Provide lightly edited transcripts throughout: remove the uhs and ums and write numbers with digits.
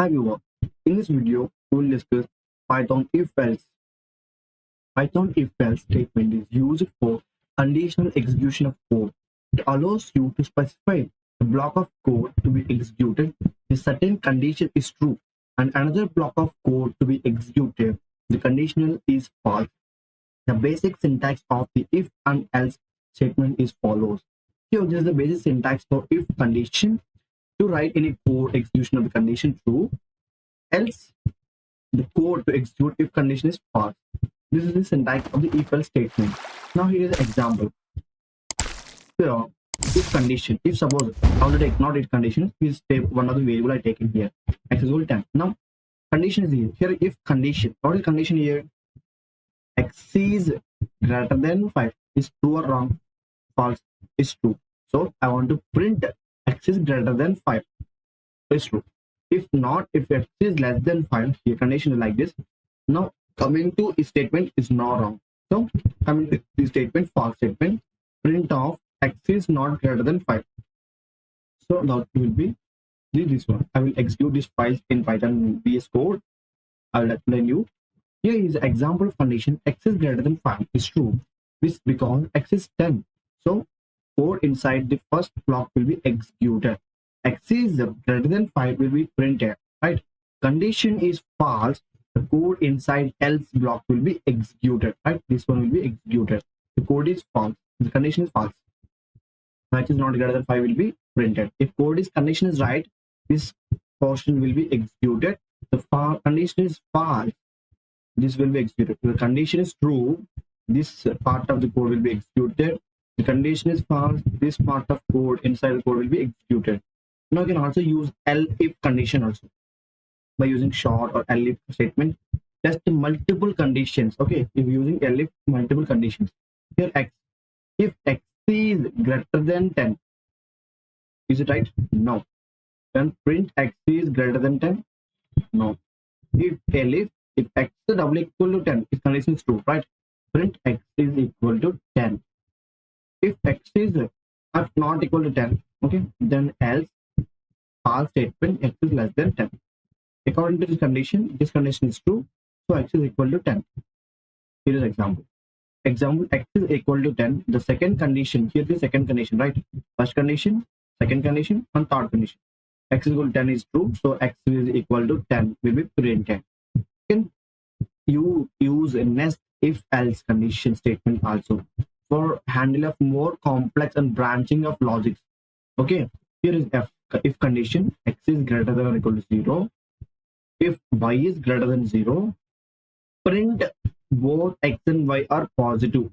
Hi viewer, in this video we will discuss Python if-else. Python if-else statement is used for conditional execution of code. It allows you to specify a block of code to be executed if a certain condition is true and another block of code to be executed. The conditional is false. The basic syntax of the if and else statement is follows. Here this is the basic syntax for if condition. To write any code execution of the condition true, else the code to execute if condition is false. This is the syntax of the if else statement. Now here is an example. Here, if condition, if suppose I want to take not if condition, is one of the variable I taken here, x is equal to 10. Now condition is here. Here if condition, what is condition here? X is greater than 5 is true or wrong? False is true. So I want to print x is greater than 5 is true. If not, if x is less than 5, here condition is like this. Now coming to this statement is not wrong. So coming to this statement, false statement, print of x is not greater than 5. So that will be this one. I will execute this file in Python VS Code. I will explain you. Here is an example of condition x is greater than 5 is true. This because x is 10. So code inside the first block will be executed. X is greater than 5 will be printed, right? Condition is false. The code inside else block will be executed, right? This one will be executed. The code is false. The condition is false. X is not greater than 5 will be printed. If code is condition is right, this portion will be executed. The condition is false, this will be executed. The condition is true, this part of the code will be executed. The condition is false, this part of code inside the code will be executed. Now you can also use else-if condition also. By using short or else-if statement, test multiple conditions. Okay, if using else-if multiple conditions. Here x, if x is greater than 10, is it right? No. Then print x is greater than 10. No. If else if x is double equal to 10, if condition is true, right? Print x is equal to 10. If x is not equal to 10, okay, then else false statement x is less than 10. According to this condition is true, so x is equal to 10. Here is example. Example x is equal to 10. The second condition, here the second condition, right? First condition, second condition, and third condition. X is equal to 10 is true, so x is equal to 10 will be printed. You use a nest if else condition statement also for handle of more complex and branching of logics. Okay, here is if condition x is greater than or equal to 0. If y is greater than 0, print both x and y are positive,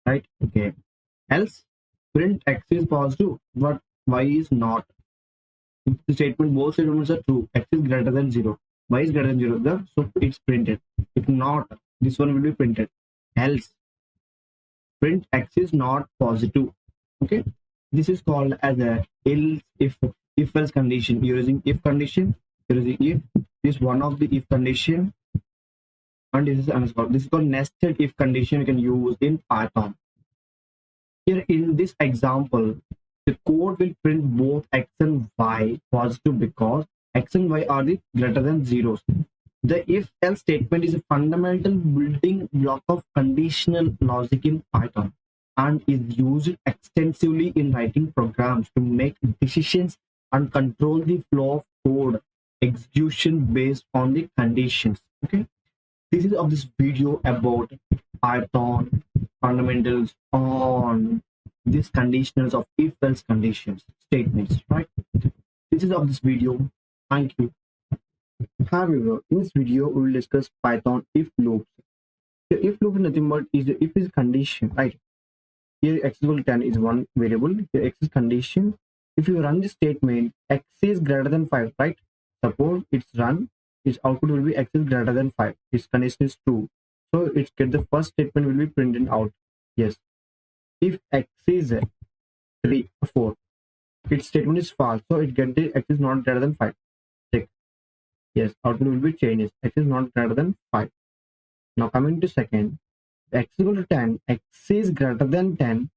right? Okay, else print x is positive but y is not. If the statement both statements are true, x is greater than 0, y is greater than 0, so it's printed. If not, this one will be printed. Else print x is not positive. Okay, this is called as a else if else condition. You're using if condition, you're using if. This is one of the if condition, and this is another. This is called nested if condition. You can use in Python. Here in this example, the code will print both x and y positive because x and y are the greater than zeros. The if-else statement is a fundamental building block of conditional logic in Python and is used extensively in writing programs to make decisions and control the flow of code execution based on the conditions. Okay, this is of this video about Python fundamentals on these conditionals of if-else conditions statements, right? This is of this video. Thank you. However, in this video, we will discuss Python if loops. The if loop is nothing but is the if is condition, right? Here x is equal to 10 is one variable. Here x is condition. If you run this statement, x is greater than 5, right? Suppose it's run, its output will be x is greater than 5. Its condition is true. So it's get the first statement will be printed out. Yes. If x is 3, 4, its statement is false. So it get the x is not greater than 5. Yes, output will be changes. X is not greater than 5. Now coming to second, x is equal to 10. X is greater than 10.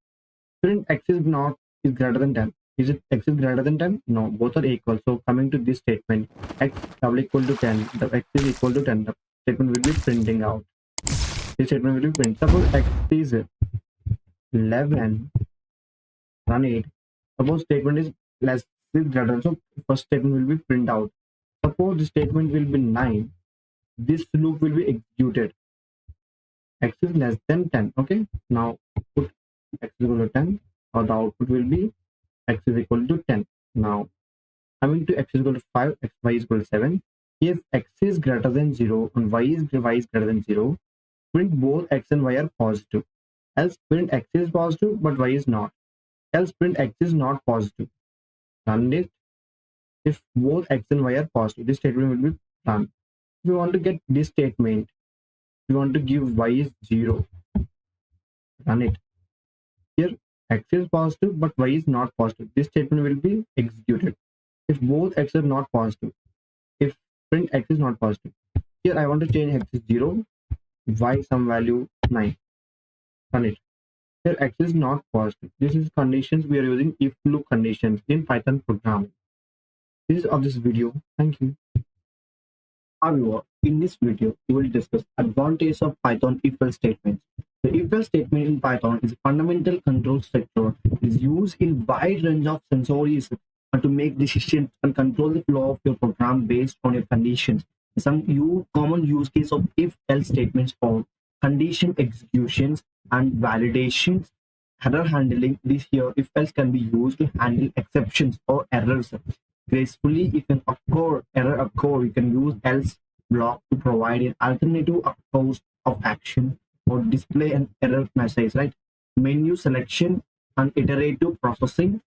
Print x is not is greater than 10. Is it x is greater than 10? No, both are equal. So coming to this statement, x double equal to 10, the x is equal to 10, the statement will be printing out. This statement will be print. Suppose x is 11, run it. Suppose statement is less is greater, so first statement will be print out. Suppose the statement will be 9, this loop will be executed. X is less than 10. Okay, now put x is equal to 10, or the output will be x is equal to 10. Now coming to x is equal to 5, y is equal to 7. If x is greater than 0 and y is greater than 0, print both x and y are positive. Else print x is positive but y is not. Else print x is not positive. Run it. If both x and y are positive, this statement will be done. If you want to get this statement, you want to give y is 0. Run it. Here x is positive but y is not positive. This statement will be executed. If both x are not positive, if print x is not positive, here I want to change x is 0, y some value 9. Run it. Here x is not positive. This is conditions we are using if loop conditions in Python programming. This is of this video. Thank you. However, in this video, we will discuss advantages of Python if-else statements. The if-else statement in Python is a fundamental control structure. It is used in wide range of scenarios to make decisions and control the flow of your program based on your conditions. Some common use case of if-else statements are condition executions and validations, error handling. This here if-else can be used to handle exceptions or errors gracefully. If an error occur, you can use else block to provide an alternative course of action or display an error message, right? Menu selection and iterative processing,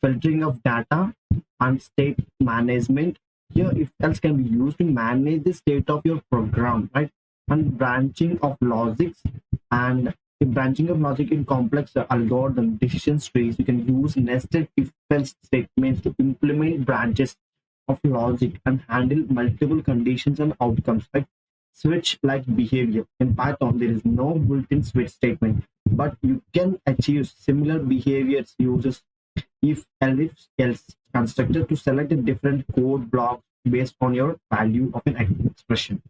filtering of data, and state management. Here, if else can be used to manage the state of your program, right? And branching of logics and branching of logic in complex algorithm decision trees. You can use nested if else statements to implement branches of logic and handle multiple conditions and outcomes, like switch like behavior. In Python, there is no built-in switch statement, but you can achieve similar behaviors uses if else constructor to select a different code block based on your value of an expression.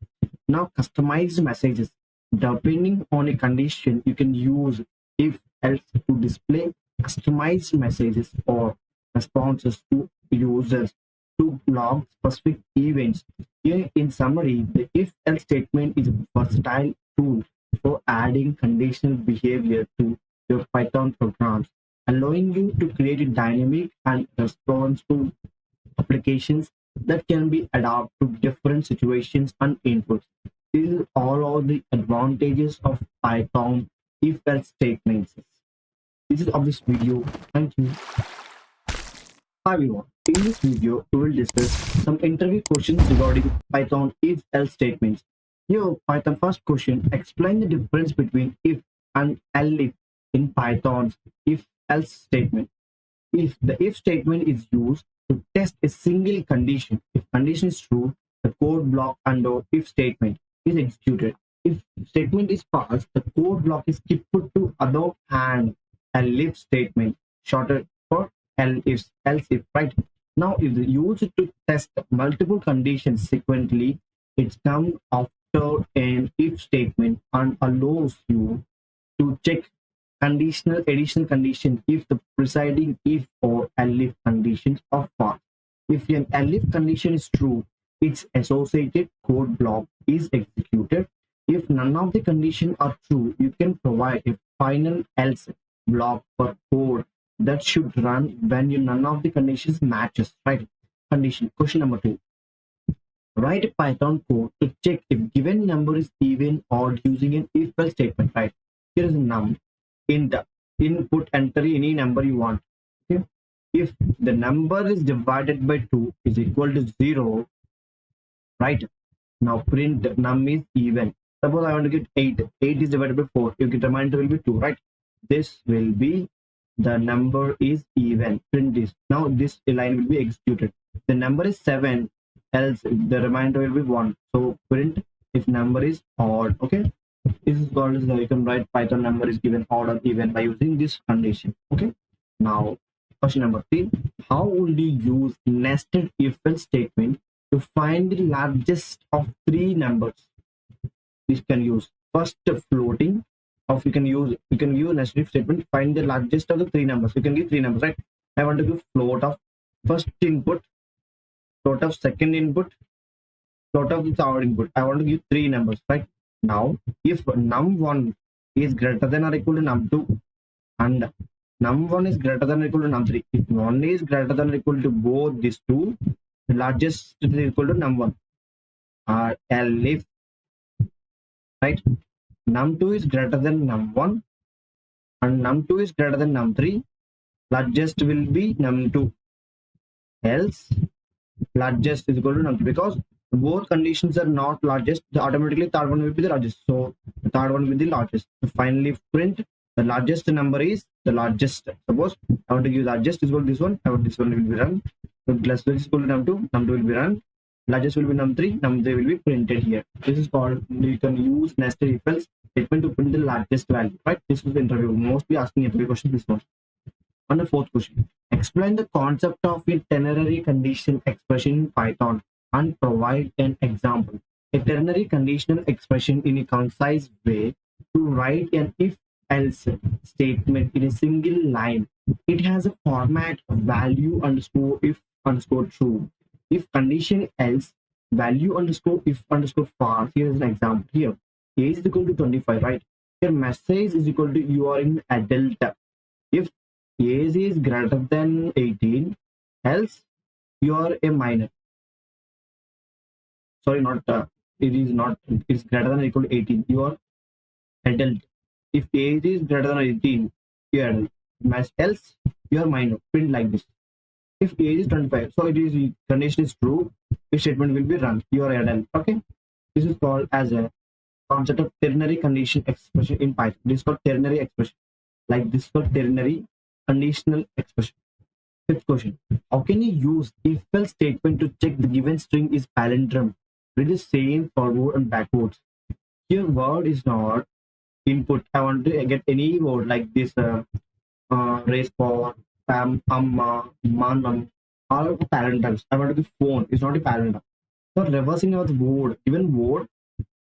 Now, customized messages. Depending on a condition, you can use if else to display customized messages or responses to users to log specific events. Here, in summary, the if else statement is a versatile tool for adding conditional behavior to your Python programs, allowing you to create a dynamic and responsive applications that can be adapted to different situations and inputs. This is all of the advantages of Python if-else statements. This is of this video. Thank you. Hi everyone. In this video, we will discuss some interview questions regarding Python if-else statements. Here, Python first question: explain the difference between if and elif in Python's if-else statement. If the if statement is used to test a single condition, if condition is true, the code block under if statement is executed. If statement is false, the code block is skipped to other and elif statement, shorter for else if, right? Now, if you use it to test multiple conditions sequentially, it's come after an if statement and allows you to check conditional additional condition if the preceding if or elif conditions are false. If an elif condition is true, its associated code block is executed. If none of the conditions are true, you can provide a final else block for code that should run when none of the conditions matches, right? Condition. Question number 2. Write a Python code to check if given number is even or using an if-else statement, right? Here is a num. Input, enter any number you want. Okay? If the number is divided by 2 is equal to 0, right? Now print num is even. Suppose I want to get 8. 8 is divided by 4. You get remainder will be 2, right? This will be the number is even. Print this. Now this line will be executed. The number is 7, else the remainder will be 1. So print if number is odd. Okay. This is called as you can write Python number is given odd or even by using this condition. Okay. Now Question number 3. How would you use nested if-else statement to find the largest of three numbers? This can use first floating, or you can use nested if statement to find the largest of the three numbers. You can give three numbers, right? I want to give float of first input, float of second input, float of the third input. I want to give three numbers, right? Now, if num1 is greater than or equal to num2 and num1 is greater than or equal to num3, if 1 is greater than or equal to both these two, the largest is equal to num1. Or if, right, num2 is greater than num1 and num2 is greater than num3, largest will be num2. Else, largest is equal to num2. Because both conditions are not largest, automatically third one will be the largest. So the third one will be the largest. So finally print the largest number is the largest. Suppose I want to give largest is equal to this one. I want this one will be run. So largest is equal to num2. Num2 will be run. Largest will be num3. Num3 will be printed here. This is called, you can use nested if else statement to print the largest value. Right? This is the interview. Mostly asking interview questions. This one. On the fourth question, explain the concept of a ternary condition expression in Python and provide an example. A ternary conditional expression in a concise way to write an if-else statement in a single line. It has a format value underscore if underscore true. If condition else, value underscore if underscore false. Here is an example here. Age is equal to 25, right? Your message is equal to you are in adult. If age is greater than 18, else you are a minor. Sorry, not it is not, it's greater than or equal to 18, you are adult. If age is greater than 18, you are adult. Else you are minor. Print like this. If age is 25, so it is, condition is true, this statement will be run, you are adult. Okay, this is called as a concept of ternary condition expression in Python. This is called ternary expression. Like this is called ternary conditional expression. Fifth question. How can you use if-else statement to check the given string is palindrome? Read the same forward and backwards. Here word is not input. I want to get any word like this, race for, amma, manam, all palindromes. I want to give phone. It's not a palindrome. So reversing of the word, given word,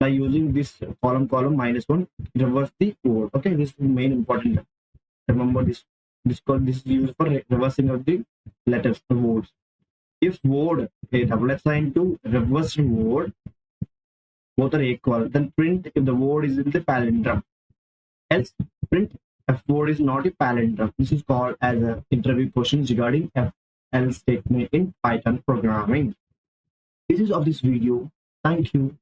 by using this column -1, reverse the word. Okay, this is the main important. Remember this. This is used for reversing of the letters, the words. If word a double sign to reverse word, both are equal, then print if the word is in the palindrome. Else print if word is not a palindrome. This is called as a interview questions regarding if-else statement in Python programming. This is of this video. Thank you.